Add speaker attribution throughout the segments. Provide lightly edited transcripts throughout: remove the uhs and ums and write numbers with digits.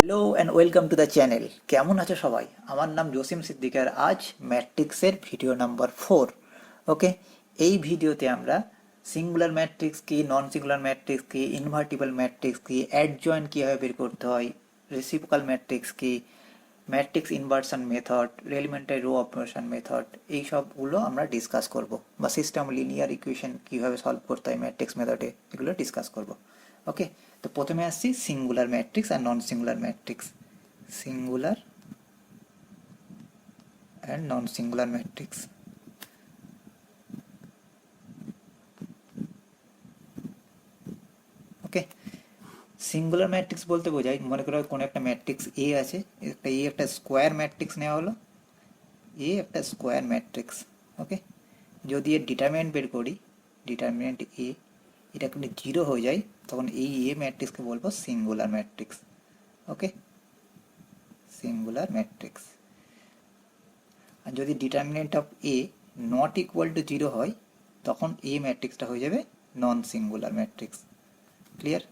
Speaker 1: Hello and welcome to the channel. কেমন আছো সবাই? আমার নাম জসিম সিদ্দিক আর আজ ম্যাট্রিক্সের ভিডিও নাম্বার 4। ওকে, এই ভিডিওতে আমরা সিঙ্গুলার ম্যাট্রিক্স কি, নন সিঙ্গুলার ম্যাট্রিক্স কি, ইনভার্টিবল ম্যাট্রিক্স কি, অ্যাডজয়েন্ট কীভাবে বের করতে হয়, রেসিপ্রোকাল ম্যাট্রিক্স কি, matrix inversion method, elementary row operation method, এই সবগুলো আমরা ডিসকাস করব, বা সিস্টেম লিনিয়ার ইকুয়েশন কীভাবে সলভ করতে হয় ম্যাট্রিক্স মেথডে, এগুলো ডিসকাস করব। ওকে, তো প্রথমে আসছি সিঙ্গুলার ম্যাট্রিক্স আর non singular matrix. Singular and non singular matrix. Okay, singular matrix বলতে বোঝায়, মনে করো কোনো একটা ম্যাট্রিক্স এ আছে, একটা স্কোয়ার ম্যাট্রিক্স নেওয়া হলো, একটা স্কোয়ার ম্যাট্রিক্স। ওকে, যদি এর ডিটারমিনেন্ট বের করি, ডিটারমিনেন্ট এটা কিন্তু 0 হয়ে যায়, তখন এই ম্যাট্রিক্সকে বলবো singular matrix. Okay, singular matrix. আর যদি determinant of not equal to 0 হয়, তখন ম্যাট্রিক্সটা হয়ে যাবে non singular matrix. Clear?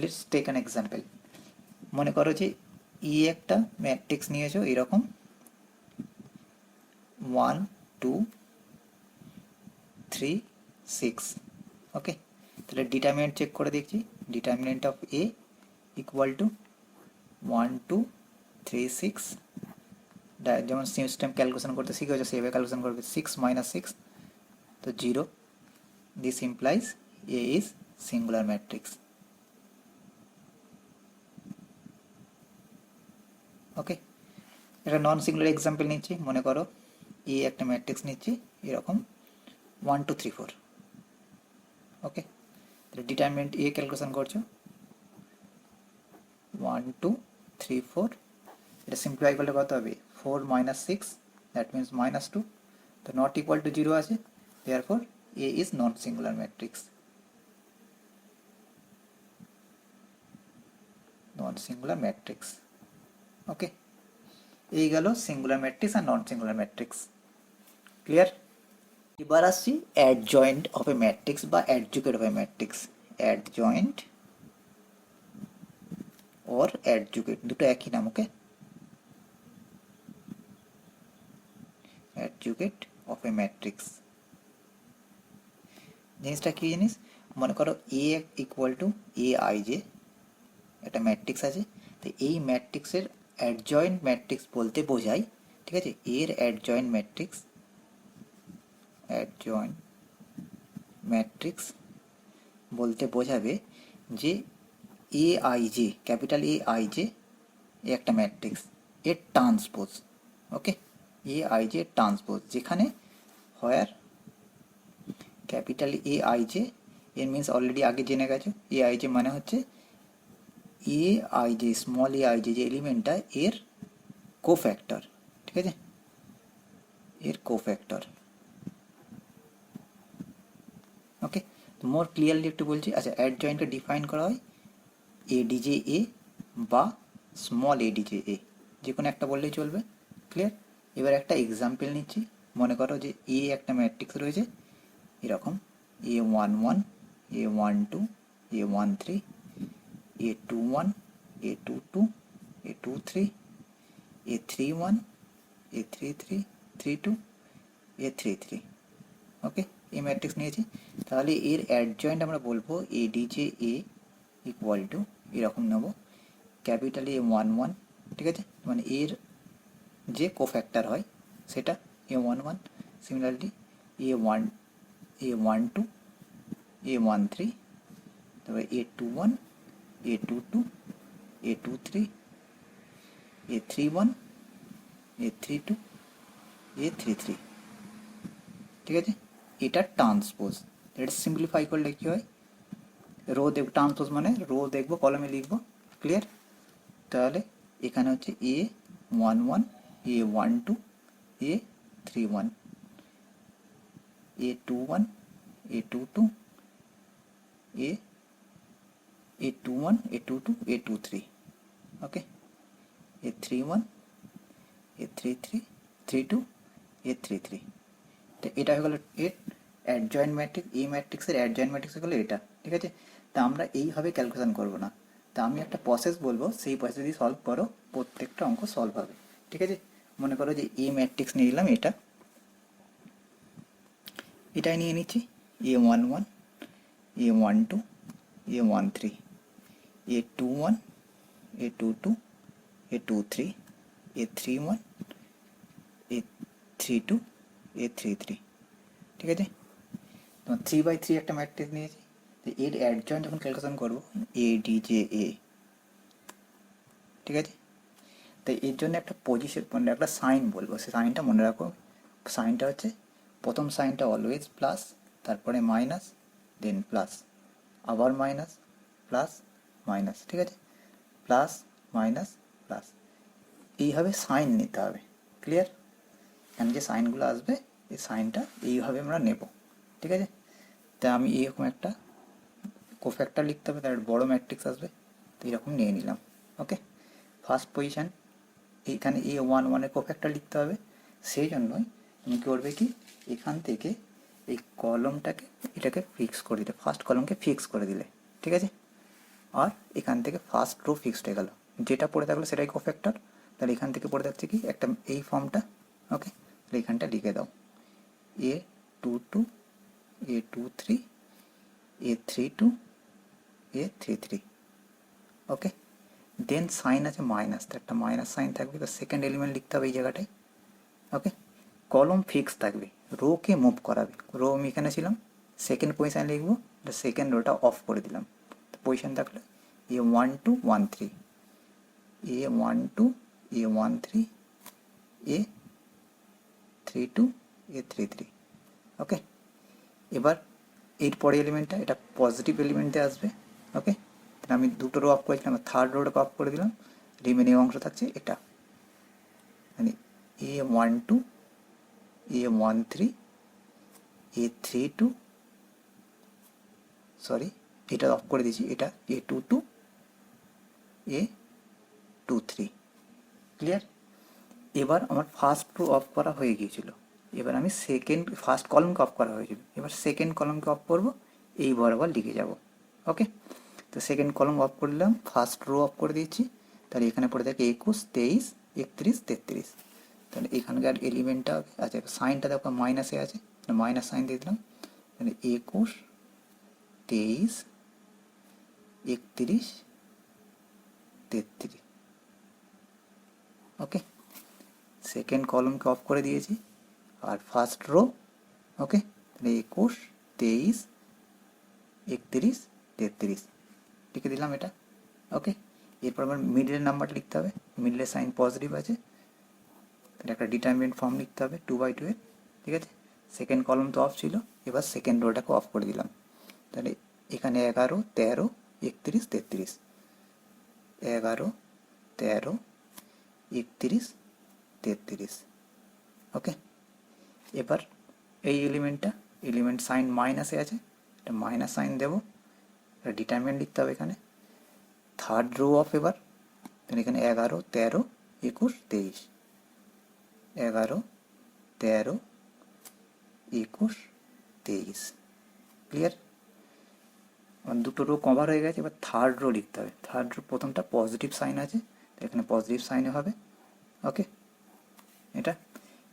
Speaker 1: Let's take an example. মনে করো যে একটা ম্যাট্রিক্স নিয়েছো এরকম 1 2 3 6। ওকে, তাহলে ডিটারমিনেন্ট চেক করে দেখছি। Determinant of equal to 1 2 3 6। যেমন সিস্টেম ক্যালকুলেশন করতে শিখেছো সেভাবে ক্যালকুলেশন করবে। 6 minus 6 তো 0। This implies is singular matrix. Okay, একটা নন সিঙ্গুলার এক্সাম্পল নিচ্ছি। মনে করো একটা ম্যাট্রিক্স নিচ্ছি এরকম 1 2 3 4। ওকে, তাহলে ডিটারমিনেন্ট ক্যালকুলেশন করছো 1 2 3 4। এটা সিম্পলিফাই করলে কত হবে? 4 minus 6, দ্যাট মিনস -2। তো নট ইকুয়াল টু 0 আছে, therefore is non singular matrix. Non singular matrix. Okay, এই গেল সিঙ্গুলার ম্যাট্রিক্স আর নন সিঙ্গুলার ম্যাট্রিক্স। ক্লিয়ার? এবার আসছি অ্যাডজয়েন্ট অফ এ ম্যাট্রিক্স বা adjugate of a matrix. Adjoint or adjugate দুটো একই নাম। ওকে, অ্যাডজুকেট অফ এ ম্যাট্রিক্স জিনিসটা কি জিনিস? মনে করো ইকুয়াল টু আই জে একটা ম্যাট্রিক্স আছে। তো এই ম্যাট্রিক্সের অ্যাডজয়েন্ট ম্যাট্রিক্স বলতে বোঝায়, ঠিক আছে, এর অ্যাডজয়েন্ট ম্যাট্রিক্স বলতে বোঝাবে যে I J, capital I J একটা ম্যাট্রিক্স, এর transpose. Okay, I J transpose, যেখানে হোয়ার ক্যাপিটাল আই জে, এর মিনস অলরেডি আগে জেনে গেছো, আই জে মানে হচ্ছে I J, small I J যে এলিমেন্টটা, এর কোফ্যাক্টর। ঠিক আছে, এর কোফ্যাক্টর। ওকে, তো মোর ক্লিয়ারলি একটু বলছি। আচ্ছা, অ্যাডজয়েন্টকে ডিফাইন করা হয় এডিজে বা স্মল এডিজে, যে কোনো একটা বললেই চলবে। ক্লিয়ার? এবার একটা এক্সাম্পল নিচ্ছি। মনে করো যে একটা ম্যাট্রিক্স রয়েছে এরকম A11, A12, A13, A21, A22, A23, A31, A33, 32, A33। ওকে, এই ম্যাট্রিক্স নিয়েছি। তাহলে এর অ্যাডজয়েন্ট আমরা বলবো এডিজে ইকুয়াল টু এরকম নেব, ক্যাপিটাল A11, ঠিক আছে, মানে এর যে কোফ্যাক্টর হয় সেটা A11। সিমিলারলি A12, A13, তারপরে A21, A22, A23, A31, A32, A33। ঠিক আছে, এটা ট্রান্সপোজ। এটা সিম্পলিফাই করলে কী হয়? রো দেখব, ট্রান্সপোজ মানে রো দেখবো, কলমে লিখবো। ক্লিয়ার? তাহলে এখানে হচ্ছে A11, A12, A31, A21, A22, A21, A22, A23। ওকে, A31, A33, 32, A33। তো এটা হয়ে গেল এর অ্যাডজয়েন্ট ম্যাট্রিক্স, এ ম্যাট্রিক্সের অ্যাডজয়েন্ট ম্যাট্রিক্স হলো এটা, ঠিক আছে। তা আমরা এইভাবে ক্যালকুলেশন করবো না, তা আমি একটা প্রসেস বলবো, সেই প্রসেস যদি সলভ করো প্রত্যেকটা অঙ্ক সলভ হবে, ঠিক আছে। মনে করো যে এ ম্যাট্রিক্স নিয়ে নিলাম, এটাই নিয়ে নিচ্ছি, A11, A12, A13, A21, A22, A23, A31, A32, A33, ঠিক আছে। তোমার 3/3 একটা ম্যাট্রিক্স নিয়েছি, তো এর অ্যাডজয়েন্ট যখন ক্যালকুলেশন করবো ADJA, ঠিক আছে। তাই এর জন্য একটা পজিশন মানে একটা সাইন বলবো, সেই সাইনটা মনে রাখো। সাইনটা হচ্ছে প্রথম সাইনটা অলওয়েজ প্লাস, তারপরে মাইনাস, দেন প্লাস, আবার মাইনাস, প্লাস, মাইনাস, ঠিক আছে। প্লাস, মাইনাস, প্লাস, এইভাবে সাইন নিতে হবে, ক্লিয়ার। এখানে যে সাইনগুলো আসবে এই সাইনটা এইভাবে আমরা নেব, ঠিক আছে। তাই আমি এরকম একটা কোফ্যাক্টর লিখতে হবে, তার বড় ম্যাট্রিক্স আসবে, তো এরকম নিয়ে নিলাম, ওকে। ফার্স্ট পজিশন এইখানে A11 কোফ্যাক্টর লিখতে হবে, সেই জন্যই তুমি করবে কি, এখান থেকে এই কলমটাকে এটাকে ফিক্স করে দিলে, ফার্স্ট কলমকে ফিক্স করে দিলে, ঠিক আছে। আর এখান থেকে ফার্স্ট রো ফিক্সড হয়ে গেল, যেটা পড়ে থাকলো সেটাই কোফ্যাক্টর। তাহলে এখান থেকে পড়ে থাকছে কি একটা এই ফর্মটা, ওকে। তাহলে এখানটা লিখে দাও A22, A23, A32, A33, ওকে। দেন সাইন আছে মাইনাস, তো একটা মাইনাস সাইন থাকবে, তো সেকেন্ড এলিমেন্ট লিখতে হবে এই জায়গাটায়, ওকে। কলম ফিক্স থাকবে, রোকে মুভ করাবে, রো আমি এখানে ছিলাম, সেকেন্ড পজিশান লিখবো, সেকেন্ড রোটা অফ করে দিলাম, তো পজিশান থাকলে A12, 13, A12, A13, A32, A33, ওকে। এবার এর পরে এলিমেন্টটা এটা পজিটিভ এলিমেন্টে আসবে, ওকে। আমি দুটো রো অফ করেছিলাম, থার্ড রোটাকে অফ করে দিলাম, রিমেনিং অংশ থাকছে এটা, মানে A12, A13, A32, সরি এটা অফ করে দিয়েছি, এটা A22, A23, ক্লিয়ার। এবার আমার ফার্স্ট রো অফ করা হয়ে গিয়েছিল, এবার আমি সেকেন্ড, ফার্স্ট কলমকে অফ করা হয়েছিল, এবার সেকেন্ড কলমকে অফ করবো, এই বরাবর লিখে যাব, ওকে। তো সেকেন্ড কলম অফ করলাম, ফার্স্ট রো অফ করে দিয়েছি, তাহলে এখানে পড়ে থাকে 21, 23, 31, 33, তাহলে এখানকার এলিমেন্টটা আচ্ছা সাইনটা দেখো মাইনাসে আছে, মাইনাস সাইন দিয়ে দিলাম, তাহলে 21, 23, 31, 33, ওকে। সেকেন্ড কলমকে অফ করে দিয়েছি, আর ফার্স্ট রো, ওকে। তাহলে 21, 23, 31, 33 লিখে দিলাম এটা, ওকে। এরপর আমার মিডলের নাম্বারটা লিখতে হবে, মিডলের সাইন পজিটিভ আছে, তাহলে একটা ডিটারমিনেন্ট ফর্ম লিখতে হবে 2/2 এর, ঠিক আছে। সেকেন্ড কলম তো অফ ছিল, এবার সেকেন্ড রোটাকে অফ করে দিলাম, তাহলে এখানে 11, 13, 31, 33, 11, 13, 31, 33, ওকে। এবার এই এলিমেন্ট সাইন মাইনাসে আছে, এটা মাইনাস সাইন দেবো, এটা ডিটারমিনেন্ট লিখতে হবে এখানে, থার্ড রো অফ, এবার এখানে 11, 13, 21, 23, 11, 13, 21, 23, ক্লিয়ার। দুটো রো কভার হয়ে গেছে, এবার থার্ড রো লিখতে হবে, থার্ড রো প্রথমটা পজিটিভ সাইন আছে, তো এখানে পজিটিভ সাইনে হবে, ওকে এটা।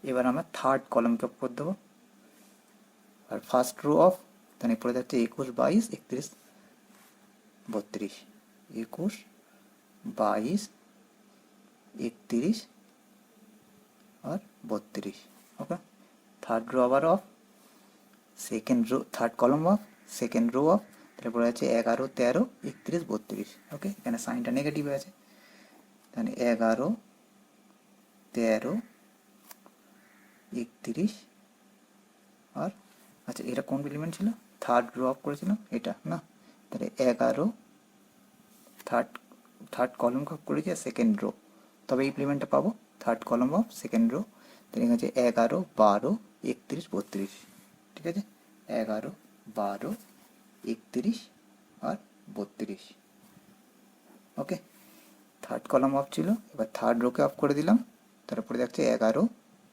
Speaker 1: এবার আমরা থার্ড কলমকে অফ করে দেবো, আর ফার্স্ট রো অফ, তাহলে পড়ে যাচ্ছে 21, 22, 31, 32, 21, 22, 31 আর 32, ওকে। থার্ড রো আবার অফ, সেকেন্ড রো, থার্ড কলম অফ, সেকেন্ড রো অফ, তাহলে পড়ে আছে 11, 13, 31, 32, ওকে। এখানে সাইনটা নেগেটিভ আছে, তাহলে 11, 13, 31 আর আচ্ছা এটা কোন এলিমেন্ট ছিল, থার্ড রো অফ করেছিলাম এটা না, তাহলে 11, থার্ড কলম অফ করেছি আর সেকেন্ড রো, তবে এই এলিমেন্টটা পাবো, থার্ড কলম অফ সেকেন্ড রো, তাহলে এখানে আছে 11, 12, 31, 32, ঠিক আছে। 11, 12, 31 আর 32, ওকে। থার্ড কলম অফ ছিল, এবার থার্ড রোকে অফ করে দিলাম, তারপরে দেখছে 11,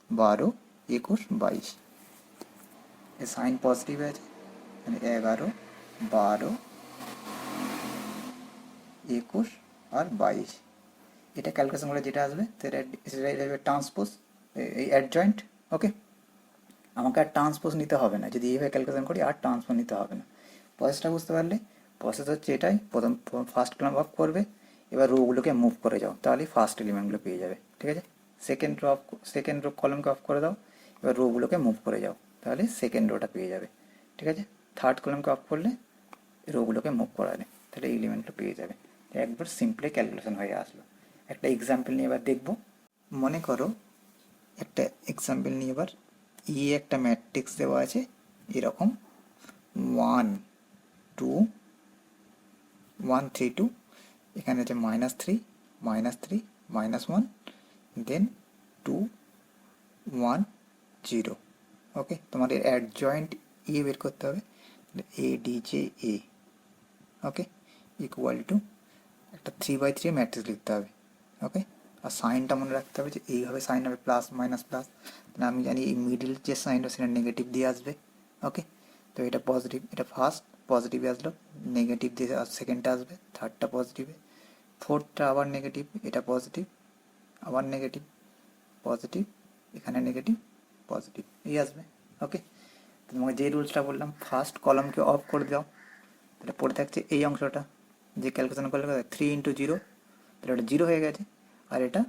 Speaker 1: 12, 21, 22, এ সাইন পজিটিভ আছে, মানে 11, 12, 21 আর 22। এটা ক্যালকুলেশন করে যেটা আসবে সেটা ট্রান্সপোজ, এই অ্যাডজয়েন্ট। ওকে, আমাকে আর ট্রান্সপোজ নিতে হবে না, যদি এইভাবে ক্যালকুলেশন করি আর ট্রান্সপোজ নিতে হবে না। প্রসেসটা বুঝতে পারলে? প্রসেস হচ্ছে এটাই, প্রথম ফার্স্ট কলাম অফ করবে, এবার রোগুলোকে মুভ করে যাও, তাহলে ফার্স্ট এলিমেন্টগুলো পেয়ে যাবে। ঠিক আছে, সেকেন্ড রো কলমকে অফ করে দাও, এবার রোগুলোকে মুভ করে যাও, তাহলে সেকেন্ড রোটা পেয়ে যাবে। ঠিক আছে, থার্ড কলমকে অফ করলে রোগুলোকে মুভ করালে তাহলে এই এলিমেন্টটা পেয়ে যাবে। একবার সিম্পলি ক্যালকুলেশন হয়ে আসলো। একটা এক্সাম্পল নিয়ে এবার দেখব। মনে করো একটা এক্সাম্পল নিয়ে এবার একটা ম্যাট্রিক্স দেওয়া আছে এরকম 1 2 1 3 2, এখানে আছে -3 -3 -1, দেন 2 1 0। ওকে, তোমাদের অ্যাডজয়েন্ট বের করতে হবে, ADJA। ওকে, ইকুয়াল টু একটা 3/3 ম্যাট্রিক্স লিখতে হবে। ওকে, আর সাইনটা মনে রাখতে হবে যে এইভাবে সাইন হবে, প্লাস মাইনাস প্লাস। তাহলে আমি জানি এই মিডিল যে সাইনটা সেটা নেগেটিভ দিয়ে আসবে। ওকে, তো এটা পজিটিভ, এটা ফার্স্ট পজিটিভে আসলো, নেগেটিভ দিয়ে সেকেন্ডটা আসবে, থার্ডটা পজিটিভে, ফোর্থটা আবার নেগেটিভ, এটা পজিটিভ, আবার নেগেটিভ পজিটিভ, এখানে নেগেটিভ পজিটিভ, এই আসবে। ওকে, তোমাকে যে রুলসটা বললাম, ফার্স্ট কলমকে অফ করে দাও, তাহলে পড়ে থাকছে এই অংশটা, যে ক্যালকুলেশন করলে 3 × 0, তাহলে ওটা 0 হয়ে গেছে। আর এটা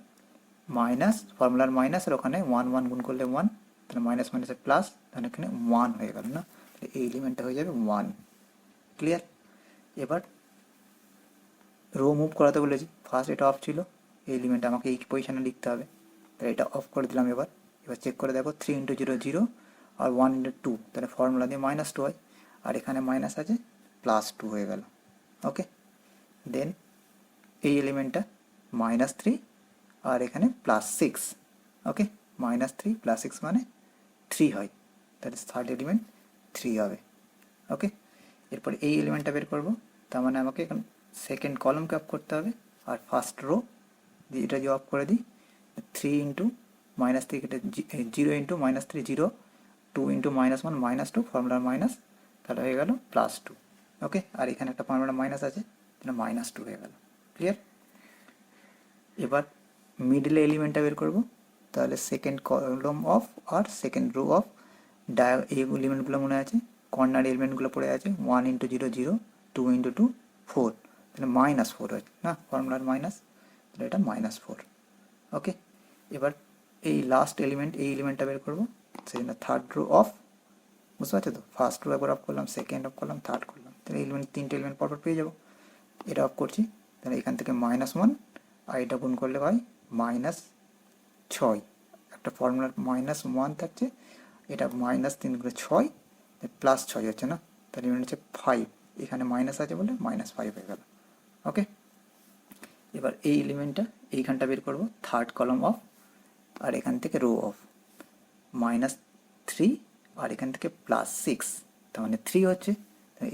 Speaker 1: মাইনাস, ফর্মুলার মাইনাস, আর ওখানে 1 1 গুণ করলে 1, তাহলে মাইনাস মাইনাসে প্লাস, তাহলে এখানে 1 হয়ে গেল না, তাহলে এই এলিমেন্টটা হয়ে যাবে 1। ক্লিয়ার? এবার রো মুভ করাতে বলেছি, ফার্স্ট এটা অফ ছিল, এই এলিমেন্ট আমাকে এই পজিশনে লিখতে হবে, তাহলে এটা অফ করে দিলাম। এবার চেক করে দেখো, 3 × 0 0, আর 1 × 2, তাহলে ফর্মুলা দিয়ে -2 হয়, আর এখানে মাইনাস আছে, +2 হয়ে গেল। ওকে, দেন এই এলিমেন্টটা -3, আর এখানে +6। ওকে, -3 + 6 মানে 3 হয়, তাহলে থার্ড এলিমেন্ট 3 হবে। ওকে, এরপর এই এলিমেন্টটা বের করবো, তার মানে আমাকে এখন সেকেন্ড কলমকে অফ করতে হবে, আর ফার্স্ট রো এটা যদি অফ করে দিই, 3 × -3, এটা 0 × -3 0, 2 × -1 -2, ফর্মুলার মাইনাস, তাহলে হয়ে গেল +2। ওকে, আর এখানে একটা ফর্মুলার মাইনাস আছে, তাহলে -2 হয়ে গেল। ক্লিয়ার? এবার মিডলে এলিমেন্টটা বের করব, তাহলে সেকেন্ড কলম অফ আর সেকেন্ড রো অফ, এই এলিমেন্টগুলো মনে আছে, কর্নার এলিমেন্টগুলো পড়ে আছে, 1 × 0 0, 2 × 2 4, তাহলে -4 হচ্ছে না, ফর্মুলার মাইনাস, তাহলে এটা -4। ওকে, এবার এই লাস্ট এলিমেন্ট, এই এলিমেন্টটা বের করবো, সেই জন্য থার্ড রো অফ, বুঝতে পারছো তো? ফার্স্ট রো একবার অফ করলাম, সেকেন্ড অফ করলাম, থার্ড করলাম, তাহলে এলিমেন্ট তিনটে এলিমেন্ট পরপর পেয়ে যাবো। এটা অফ করছি, তাহলে এখান থেকে -1, আর এটা গুণ করলে হয় -6, একটা ফর্মুলার -1 থাকছে, এটা -3 × 6 +6 হচ্ছে না, তাহলে এলিমেন্ট হচ্ছে 5, এখানে মাইনাস আছে বলে -5 হয়ে গেল। ওকে, এবার এই এলিমেন্টটা এইখানটা বের করবো, থার্ড কলম অফ, আর এখান থেকে রো অফ, -3, আর এখান থেকে +6, তার মানে 3 হচ্ছে,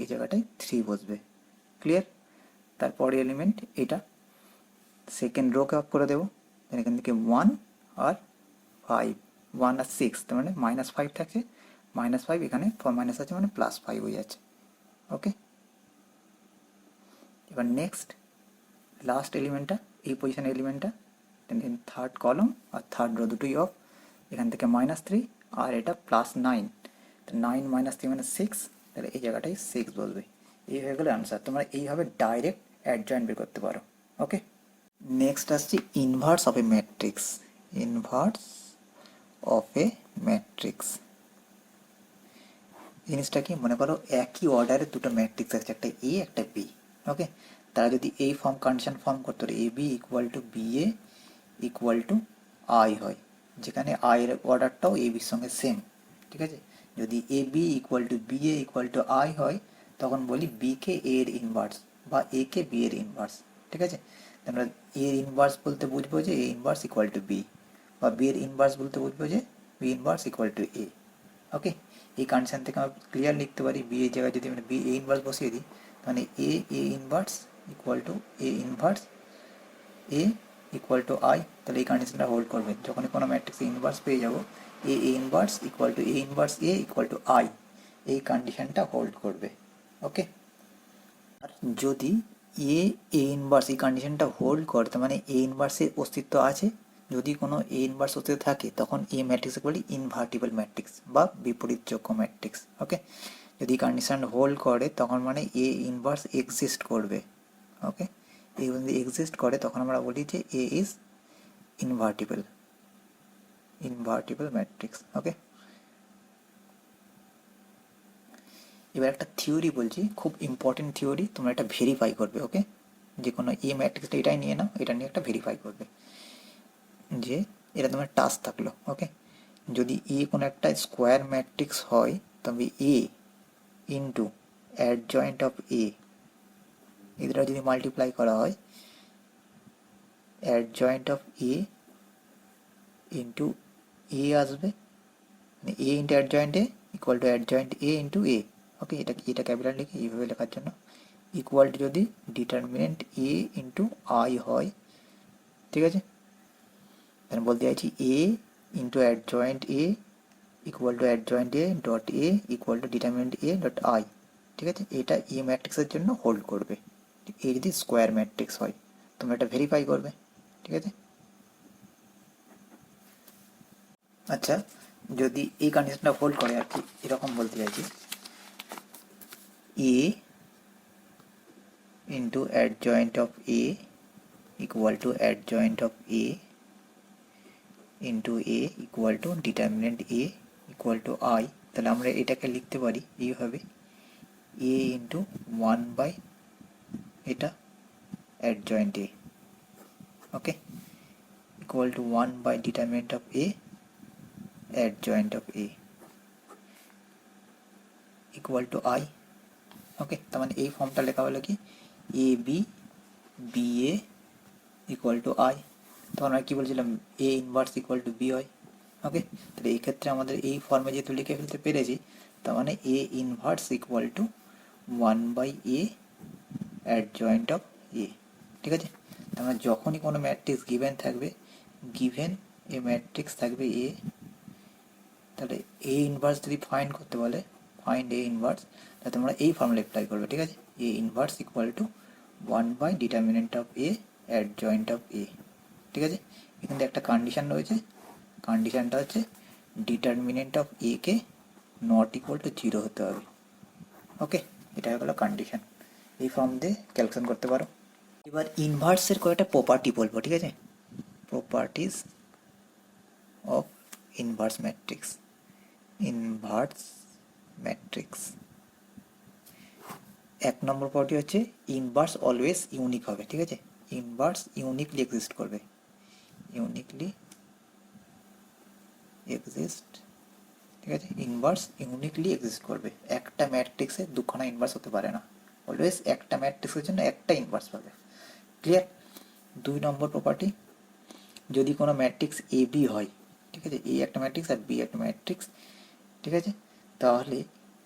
Speaker 1: এই জায়গাটায় 3 বসবে। ক্লিয়ার? তারপরে এলিমেন্ট এটা সেকেন্ড রোকে অফ করে দেবো, এখান থেকে 1 আর 5, 1 আর 6, তার মানে -5 থাকছে, -5, এখানে মাইনাস আছে মানে +5 হয়ে যাচ্ছে। ওকে, এবার নেক্সট লাস্ট এলিমেন্টটা, এই পজিশনের এলিমেন্টটা, থার্ড কলম আর থার্ড রো দুটোই অফ, এখান থেকে -3, আর এটা +9, 9 - 3 মানে 6, তাহলে এই জায়গাটায় 6 বসবে। এই হয়ে গেল অ্যান্সার। তোমরা এইভাবে ডাইরেক্ট অ্যাডজয়েন্ট বের করতে পারো। ওকে, নেক্সট আসছে inverse of a matrix. Inverse of a matrix জিনিসটা কি, মনে করো একই অর্ডারে দুটো ম্যাট্রিক্স আছে, একটা এ একটা বি। ওকে, তারা যদি এই কন্ডিশন ফর্ম করতে পারে, A B equal to B A equal to I হয়, যেখানে আই এর অর্ডারটাও এ বির সঙ্গে সেম। ঠিক আছে, যদি A B equal to B A equal to I হয়, তখন বলি বি কে এ এর ইনভার্স বা এ কে বি এর ইনভার্স। ঠিক আছে, আমরা এ এর ইনভার্স বলতে বুঝবো যে এ ইনভার্স ইকুয়াল টু বি, বা বি এর ইনভার্স বলতে বুঝবো যে বি ইনভার্স ইকুয়াল টু এ। ওকে, এই কন্ডিশন থেকে আমরা ক্লিয়ার লিখতে পারি, বি এর জায়গায় যদি আমরা বি এ ইনভার্স বসিয়ে দিই, তাহলে A inverse equal to A inverse A equal to I, তাহলে এই কন্ডিশনটা হোল্ড করবে। যখনই কোনো ম্যাট্রিক্স ইনভার্স পেয়ে যাবো, A inverse equal to A inverse A equal to I, এই কন্ডিশনটা হোল্ড করবে। ওকে, আর যদি এ ইনভার্স এই কন্ডিশনটা হোল্ড করে, তার মানে এ ইনভার্সের অস্তিত্ব আছে। যদি কোনো এ ইনভার্স অস্তিত্ব থাকে তখন এ ম্যাট্রিক্সকে বলি ইনভার্টিবল ম্যাট্রিক্স বা বিপরীতযোগ্য ম্যাট্রিক্স। ওকে, যদি কন্ডিশন হোল্ড করে তখন মানে এ ইনভার্স এক্সিস্ট করবে। ওকে, এই যদি এক্সিস্ট করে তখন আমরা বলি যে এ ইজ ইনভার্টিবল ম্যাট্রিক্স। ওকে, এবার একটা থিওরি বলছি, খুব ইম্পর্টেন্ট থিওরি, তোমরা এটা ভেরিফাই করবে। ওকে, যে কোনো এ ম্যাট্রিক্সটা এটাই নিয়ে নাও, এটা নিয়ে একটা ভেরিফাই করবে যে এটা তোমার টাস্ক থাকলো। ওকে, যদি এ কোনো একটা স্কোয়ার ম্যাট্রিক্স হয় তবে A into adjoint of A, এদের যদি মাল্টিপ্লাই করা হয় adjoint of A into A আসবে, মানে A into adjoint A equal to adjoint A into A. Okay, এটা ক্যাপিটাল লিখি এইভাবে লেখার জন্য, ইকুয়াল টু যদি ডিটারমিনেন্ট এ ইন্টু আই হয়, ঠিক আছে, তাহলে বলতে চাইছি A into adjoint A equal to adjoint A dot A equal to determinant A dot I. ঠিক আছে, এটা এ ম্যাট্রিক্সের জন্য হোল্ড করবে। এ যদি স্কোয়ার ম্যাট্রিক্স হয় তোমরা এটা ভেরিফাই করবে। ঠিক আছে, আচ্ছা, যদি এই কন্ডিশনটা হোল্ড করে আর কি, এরকম বলতে চাইছি A into adjoint of A equal to adjoint of A into A equal to determinant A equal to I. তাহলে আমরা এটাকে লিখতে পারি এইভাবে এ ইন্টু 1 বাই এটা adjoint A, okay, equal to 1 by determinant of A adjoint of A equal to I. Okay, তার মানে এই ফর্মটা লেখা হলো কি A B B A equal to I. তখন আমরা কী বলছিলাম এ ইনভার্স ইকুয়াল টু বি হয়। ওকে, তাহলে এই ক্ষেত্রে আমাদের এই ফর্মে যেহেতু লিখে ফেলতে পেরেছি, তার মানে A inverse equal to 1/a adjoint of A. ঠিক আছে, তার মানে যখনই কোনো ম্যাট্রিক্স গিভেন থাকবে, গিভেন এ ম্যাট্রিক্স থাকবে এ, তাহলে এ ইনভার্স যদি ফাইন্ড করতে বলে ফাইন্ড এ ইনভার্স, তাহলে তোমরা এই ফর্মুলা অ্যাপ্লাই করবে। ঠিক আছে, A inverse equal to one by determinant of A adjoint of A. ঠিক আছে, এখানে একটা কন্ডিশন রয়েছে, কন্ডিশনটা হচ্ছে ডিটারমিনেন্ট অফ এ কে নট ইকুয়াল টু 0 হতে হবে। ওকে, এটা হলো কন্ডিশন, এই ফর্ম দিয়ে ক্যালকুলেশন করতে পারো। এবার ইনভার্সের কয়েকটা প্রপার্টি বলবো। ঠিক আছে, properties of inverse matrix. Inverse matrix 1 number property হচ্ছে ইনভার্স অলওয়েজ ইউনিক হবে। ঠিক আছে, ইনভার্স ইউনিকলি এক্সিস্ট করবে, ইউনিকলি এক্সিস্ট। ঠিক আছে, ইনভার্স ইউনিকলি এক্সিস্ট করবে, একটা ম্যাট্রিক্সে দুখানা ইনভার্স হতে পারে না, অলওয়েজ একটা ম্যাট্রিক্সের জন্য একটা ইনভার্স পাবে। ক্লিয়ার? 2 নম্বর প্রপার্টি, যদি কোনো ম্যাট্রিক্স এ বি হয়, ঠিক আছে, এ একটা ম্যাট্রিক্স আর বি একটা ম্যাট্রিক্স, ঠিক আছে, তাহলে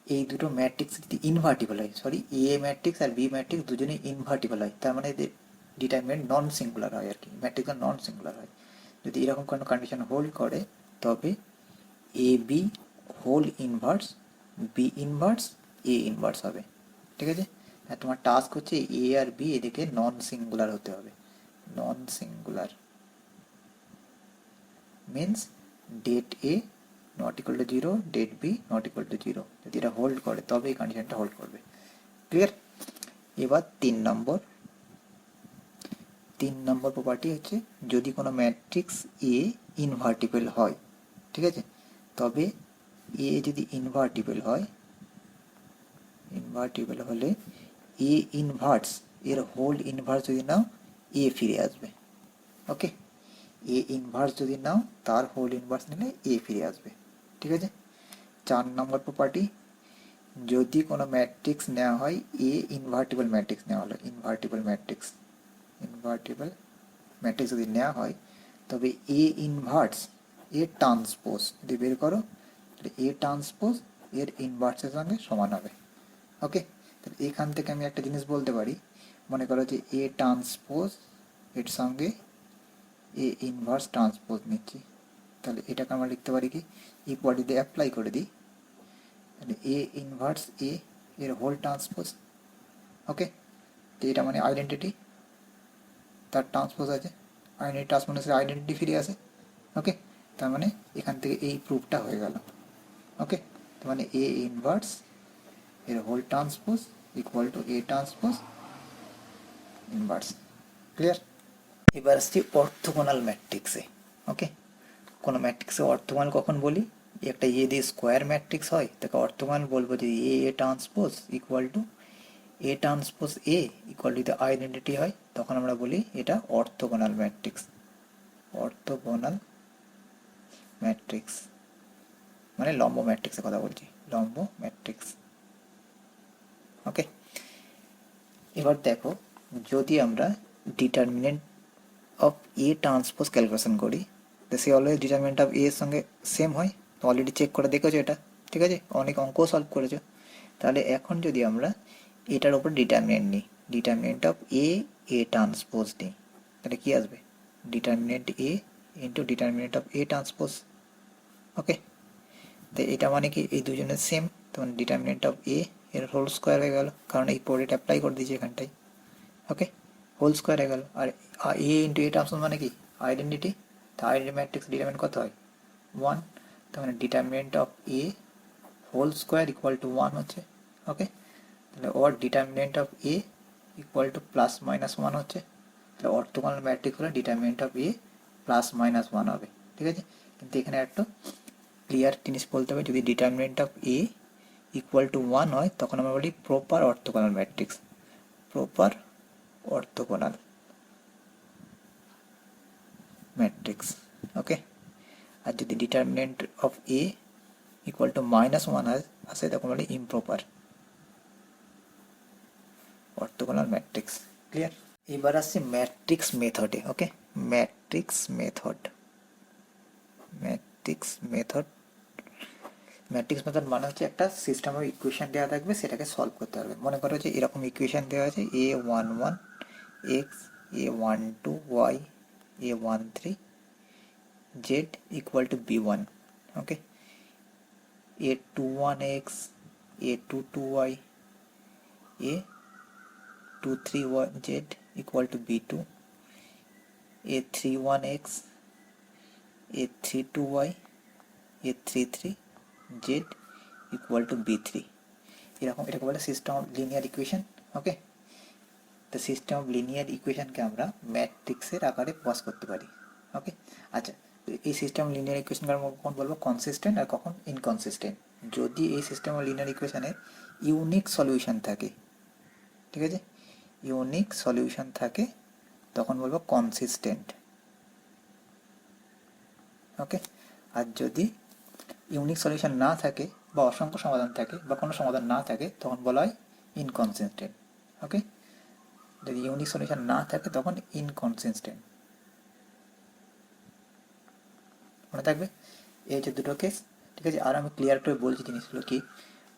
Speaker 1: এই দুটো ম্যাট্রিক্স যদি ইনভার্টিবল হয়, সরি, এ ম্যাট্রিক্স আর বি ম্যাট্রিক্স দুজনেই ইনভার্টিবল হয়, তার মানে এদের ডিটারমিনেন্ট নন সিঙ্গুলার হয় আর কি, ম্যাট্রিক্স নন সিঙ্গুলার হয়। যদি এরকম কোনো কন্ডিশন হোল্ড করে তবে A B whole inverse B inverse A inverse হবে। ঠিক আছে, আর তোমার টাস্ক হচ্ছে এ আর বি এদিকে নন সিঙ্গুলার হতে হবে। Non singular means det A not equal to 0, det B not equal to 0। যদি এটা হোল্ড করে তবে এই কন্ডিশনটা হোল্ড করবে। ক্লিয়ার? এবার 3 নম্বর প্রপার্টি হচ্ছে যদি কোনো ম্যাট্রিক্স এ ইনভার্টিবল হয়, ঠিক আছে, তবে এ যদি ইনভার্টিবল হয়, ইনভার্টিবল হলে এ ইনভার্স এর হোল ইনভার্স যদি নাও এ ফিরে আসবে। ওকে, এ ইনভার্স যদি নাও তার হোল ইনভার্স নিলে এ ফিরে আসবে। ঠিক আছে, 4 নম্বর প্রপার্টি, যদি কোনো ম্যাট্রিক্স নেওয়া হয় এ ইনভার্টিবল ম্যাট্রিক্স নেওয়া হলো, ইনভার্টিবল ম্যাট্রিক্স যদি নেওয়া হয় তবে এ ইনভার্স এ ট্রান্সপোজ যদি বের করো, এ ট্রান্সপোজ এর ইনভার্সের সঙ্গে সমান হবে। ওকে, তাহলে এখান থেকে আমি একটা জিনিস বলতে পারি, মনে করো যে এ ট্রান্সপোজ এর সঙ্গে এ ইনভার্স ট্রান্সপোজ নিচ্ছি, তাহলে এটাকে আমরা লিখতে পারি কি ইকুয়ালিটি দিয়ে অ্যাপ্লাই করে দিই, তাহলে এ এ ইনভার্স এ এর হোল ট্রান্সপোজ। ওকে, তো এটা মানে আইডেন্টিটি, তার ট্রান্সপোজ আছে, আইডেন্টি ট্রান্সপোজের আইডেন্টিটি ফিরে আসে। ওকে, তার মানে এখান থেকে এই প্রুফটা হয়ে গেল। ওকে, তার মানে এ ইনভার্স এর whole transpose equal to A transpose inverse. Clear? এবার আসছি অর্থোগোনাল ম্যাট্রিক্সে। ওকে, কোনো ম্যাট্রিক্সে অর্থোগোনাল কখন বলি? একটা এ দিয়ে স্কোয়ার ম্যাট্রিক্স হয় তাকে অর্থোগোনাল বলবো যদি A A transpose equal to A transpose A equal to identity হয়, তখন আমরা বলি এটা অর্থোগোনাল ম্যাট্রিক্স। অর্থোগোনাল ম্যাট্রিক্স মানে লম্ব ম্যাট্রিক্সের কথা বলছি, লম্ব ম্যাট্রিক্স। ওকে, এবার দেখো যদি আমরা determinant of A transpose calculation করি তো সে অলওয়েজ ডিটারমিনেন্ট অফ এ এর সঙ্গে সেম হয়। তো অলরেডি চেক করে দেখেছো এটা, ঠিক আছে, অনেক অঙ্কও সলভ করেছো। তাহলে এখন যদি আমরা এটার উপর ডিটারমিনেন্ট নিই, determinant of A A transpose নিই, তাহলে কী আসবে? Determinant A into determinant of A transpose. Okay, তো এটা মানে কি এই দুজনের সেম, তখন ডিটারমিনেন্ট অফ এ এর হোল স্কোয়ার হয়ে গেল, কারণ এই প্রোডাক্ট অ্যাপ্লাই করে দিয়েছি এখানটায়। ওকে, হোল স্কোয়ার হয়ে গেল। আর এ ইন্টু এ ট্রান্সপোজ মানে কি আইডেন্টিটি, তো আইডেন্টি ম্যাট্রিক্স ডিটারমিনেন্ট কত হয়? 1, তার মানে determinant of A whole square equal to 1 হচ্ছে। ওকে, তাহলে ওর determinant of A equal to plus minus 1 হচ্ছে। তাহলে অর্থোগোনাল ম্যাট্রিক্স হলে determinant of A plus minus 1 হবে, ঠিক আছে। কিন্তু এখানে একটা ক্লিয়ার জিনিস বলতে হবে, যদি determinant of A equal to 1 হয় তখন আমরা বলি proper orthogonal matrix, proper orthogonal matrix. Okay, আর যদি determinant of A equal to -1 আসে তখন বলি ইমপ্রপার অর্থোগোনাল ম্যাট্রিক্স। ক্লিয়ার? এবার আসছে ম্যাট্রিক্স মেথডে। Okay, matrix method, matrix method, matrix method মানে হচ্ছে একটা সিস্টেম অফ ইকুয়েশন দেওয়া থাকবে, সেটাকে সলভ করতে হবে। মনে করো যে এরকম ইকুয়েশন দেওয়া আছে a11 x a12 y a13 z equal to b1। Okay, a21 x a22 y a23 z equal to b2 a31 x a32 y a33 z equal to b3। এরকম এটাকে বলে সিস্টেম অফ লিনিয়ার ইকুয়েশন। ওকে, তো system of linear ইকুয়েশনকে আমরা ম্যাট্রিক্সের আকারে প্রকাশ করতে পারি। ওকে, আচ্ছা, এই সিস্টেম অফ লিনিয়ার ইকুয়েশনকে আমরা কখন বলবো কনসিস্টেন্ট আর কখন ইনকনসিস্টেন্ট? যদি এই সিস্টেম অফ লিনিয়ার ইকুয়েশনের ইউনিক সলিউশন থাকে, ঠিক আছে, ইউনিক সলিউশন থাকে তখন বলবো কনসিস্টেন্ট। ওকে, আর যদি ইউনিক সলিউশন না থাকে বা অসংখ্য সমাধান থাকে বা কোনো সমাধান না থাকে তখন বলা হয় ইনকনসিস্টেন্ট। ওকে, যদি ইউনিক সলিউশন না থাকে তখন ইনকনসিস্টেন্ট। মনে থাকবে এই হচ্ছে দুটো কেস, ঠিক আছে। আর আমি ক্লিয়ার করে বলছি জিনিসগুলো কি,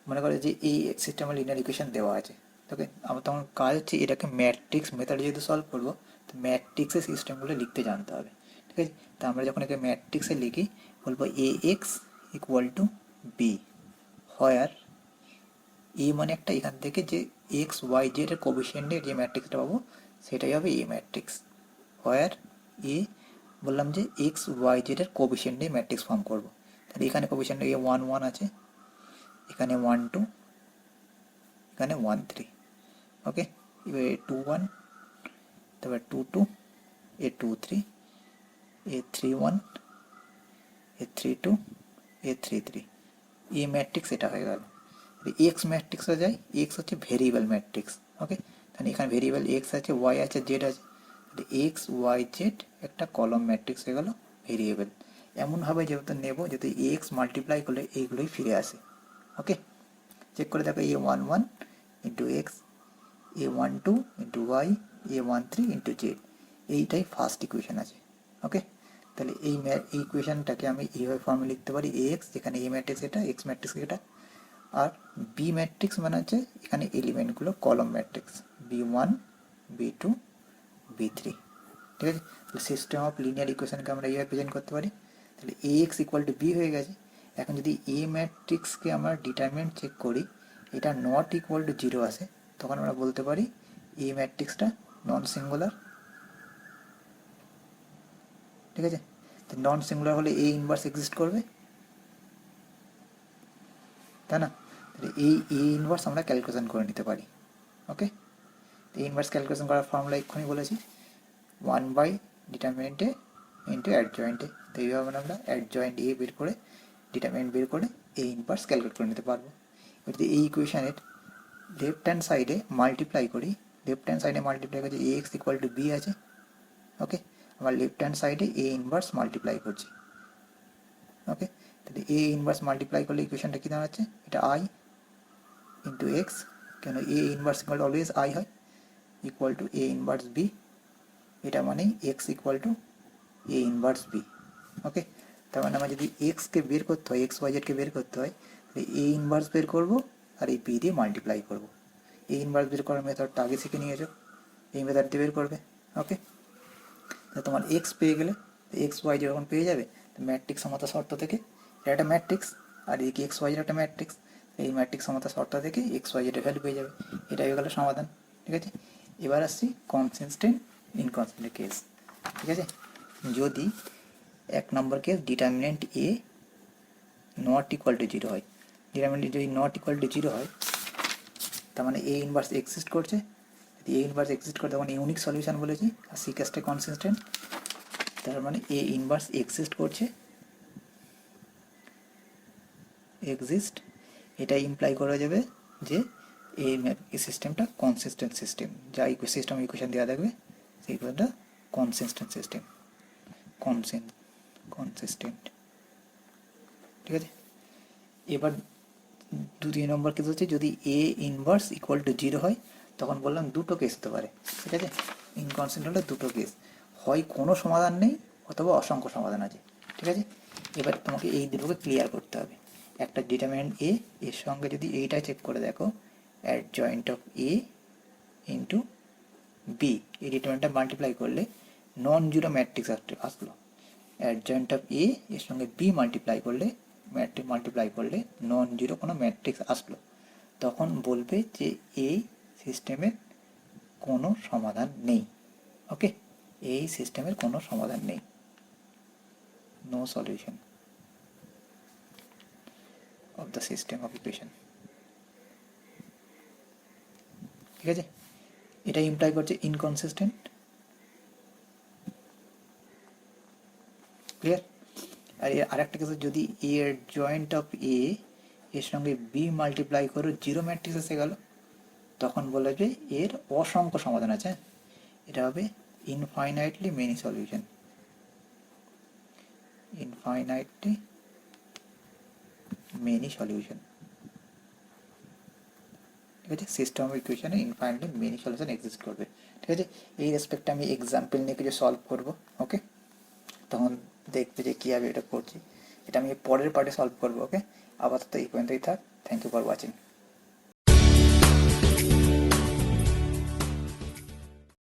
Speaker 1: মনে করে যে এই সিস্টেমের লিনিয়ার ইকুয়েশন দেওয়া আছে, ওকে, আমার তখন কাজ হচ্ছে এটাকে ম্যাট্রিক্স মেথড যেহেতু সলভ করবো তো ম্যাট্রিক্সের সিস্টেমগুলো লিখতে জানতে হবে, ঠিক আছে। তো আমরা যখন একে ম্যাট্রিক্সে লিখি বলবো এ এক্স ইকুয়াল টু বি, হোয়ার এ মানে একটা এখান থেকে যে এক্স ওয়াই জেড এর কোএফিসিয়েন্টের যে ম্যাট্রিক্সটা পাবো সেটাই হবে এ ম্যাট্রিক্স। হোয়ার এ বললাম যে এক্স ওয়াই জেড এর কোএফিসিয়েন্ট নিয়ে ম্যাট্রিক্স ফর্ম করবো। তাহলে এখানে কোএফিসিয়েন্ট এ 1 1 আছে, এখানে 1 2, এখানে 1 3। ওকে, এবার এ 2 1, তারপর 2 2, এ 2 3, এ 3 1, এ 3 2, এ 3 3। এ ম্যাট্রিক্স এটা হয়ে গেল। এক্স ম্যাট্রিক্সে যাই, এক্স হচ্ছে ভেরিয়েবল ম্যাট্রিক্স। ওকে, তাহলে এখানে ভেরিয়েবল এক্স আছে, ওয়াই আছে, জেড আছে, এক্স ওয়াই জেড একটা কলম ম্যাট্রিক্স হয়ে গেল ভেরিয়েবল। এমনভাবে যেহেতু নেব যাতে এক্স মাল্টিপ্লাই করলে এইগুলোই ফিরে আসে। ওকে, চেক করে দেখো এ 1 1 ইন্টু এক্স, এ 1 2 ইন্টু ওয়াই, এ 1 3 ইন্টু জেড, এইটাই ফার্স্ট ইকুয়েশন আছে। ওকে, তাহলে এই ইকুয়েশনটাকে আমি এইভাবে ফর্মে লিখতে পারি এক্স, যেখানে এ ম্যাট্রিক্স এটা, এক্স ম্যাট্রিক্স এটা, আর বি ম্যাট্রিক্স মানে হচ্ছে এখানে এলিমেন্টগুলো কলম ম্যাট্রিক্স b1 b2 b3, ঠিক আছে। তাহলে সিস্টেম অফ লিনিয়ার ইকুয়েশনকে আমরা এইভাবে প্রেজেন্ট করতে পারি। তাহলে এ এক্স ইকুয়াল টু বি হয়ে গেছে, এখন যদি এ ম্যাট্রিক্সকে আমরা ডিটারমিনেন্ট চেক করি, এটা নট ইকুয়াল টু 0 আসে, তখন আমরা বলতে পারি এ ম্যাট্রিক্সটা নন সিঙ্গুলার। ঠিক আছে, তো নন সিঙ্গুলার হলে এ ইনভার্স এক্সিস্ট করবে, তাই না? তাহলে এই এ ইনভার্স আমরা ক্যালকুলেশন করে নিতে পারি। ওকে, তো এ ইনভার্স ক্যালকুলেশন করার ফর্মুলা এক্ষুনি বলেছি, 1 ডিটারমিনেন্টে ইন্টু অ্যাডজয়েন্টে। তো এইভাবে আমরা অ্যাডজয়েন্ট এ বের করে ডিটারমিনেন্ট বের করে এ ইনভার্স ক্যালকুলেট করে নিতে পারবো। এবার যদি এই ইকুয়েশনের লেফট হ্যান্ড সাইডে মাল্টিপ্লাই করি, লেফট হ্যান্ড সাইডে মাল্টিপ্লাই করছি এ এক্স ইকুয়াল টু বি আছে। ওকে, আমার লেফট হ্যান্ড সাইডে এ ইনভার্স মাল্টিপ্লাই করছি। ওকে, তাহলে এ ইনভার্স মাল্টিপ্লাই করলে ইকুয়েশনটা কী দাঁড়াচ্ছে, এটা আই ইন্টু এক্স, কেন A inverse equal to always I হয়, equal to A inverse B, এটা মানেই X equal to A inverse B. Okay, তার মানে আমার যদি এক্সকে বের করতে হয়, এক্স ওয়াই জেডকে বের করতে হয়, তাহলে এ ইনভার্স বের করবো আর এই বি দিয়ে মাল্টিপ্লাই করবো। এ ইনভার্স বের করার মেথডটা আগে শিখে নিয়েছো, এই মেথড দিয়ে বের করবে। ওকে, তোমার এক্স পেয়ে গেলে, এক্স ওয়াই যখন পেয়ে যাবে, তো ম্যাট্রিক্স সমতা শর্ত থেকে এটা একটা ম্যাট্রিক্স, আর এদিকে এক্স ওয়াই একটা ম্যাট্রিক্স, এই ম্যাট্রিক্স সমতা শর্ত থেকে এক্স ওয়াই এর ভ্যালু পেয়ে যাবে। এটা হয়ে গেল সমাধান। ঠিক আছে, এবার আসছি কনসিস্টেন্ট ইনকনসিস্টেন্ট কেস। ঠিক আছে, যদি 1 নম্বর case determinant A not equal to 0 হয়, ডিটারমিনেন্ট যদি নট ইকুয়াল টু 0 হয়, তার মানে এ ইনভার্স এক্সিস্ট করছে। যদি এ ইনভার্স এক্সিস্ট করে তখন ইউনিক সলিউশন বলেছি, আর সি কেসটা কনসিস্টেন্ট, তার মানে এ ইনভার্স এক্সিস্ট করছে, এক্সিস্ট, এটা ইমপ্লাই করা যাবে যে এই সিস্টেমটা কনসিস্টেন্ট সিস্টেম, যা সিস্টেম ইকুয়েশন দেওয়া থাকবে সেই ইকুয়েশনটা কনসিস্টেন্ট সিস্টেম, কনসিস্টেন্ট। ঠিক আছে, এবার 2 নম্বর কেস হচ্ছে যদি এ ইনভার্স ইকুয়াল টু 0 হয়, তখন বললাম দুটো কেস হতে পারে। ঠিক আছে, ইনকনসিস্টেন্ট হলে দুটো কেস, হয় কোনো সমাধান নেই অথবা অসংখ্য সমাধান আছে। ঠিক আছে, এবার তোমাকে এই দুটোকে ক্লিয়ার করতে হবে। একটা ডিটারমিনেন্ট এ, এর সঙ্গে যদি এইটা চেক করে দেখো, adjoint of A into B, এই ডিটারমিনেন্টটা মাল্টিপ্লাই করলে নন জিরো ম্যাট্রিক্স আসলো। অ্যাডজয়েন্ট অফ এ এর সঙ্গে বি মাল্টিপ্লাই করলে নন জিরো কোনো ম্যাট্রিক্স আসলো, তখন বলবে যে এই সিস্টেমের কোনো সমাধান নেই। ওকে, এই সিস্টেমের কোনো সমাধান নেই, no solution of the system of equation. ঠিক আছে, এটা ইমপ্লাই করছে ইনকনসিস্টেন্ট। ক্লিয়ার? আর এর আরেকটা কেস, যদি এর জয়েন্ট অফ এ এর সঙ্গে বি মাল্টিপ্লাই করে 0 ম্যাট্রিক্স এসে গেল, তখন বলে যে এর অসংখ্য সমাধান আছে। এটা হবে infinitely many solution, infinitely many solution. ঠিক আছে, সিস্টেম অফ ইকুয়েশনে ইনফাইনাইটলি মেনি সলিউশন এক্সিস্ট করবে। ঠিক আছে, এই রেসপেক্টে আমি এক্সাম্পল নিয়ে কিছু সলভ করব। ওকে, তখন দেখবে যে কীভাবে এটা করছি, এটা আমি পরের পার্টে সলভ করবো। ওকে, আপাতত এই পর্যন্তই থাক। Thank you for watching.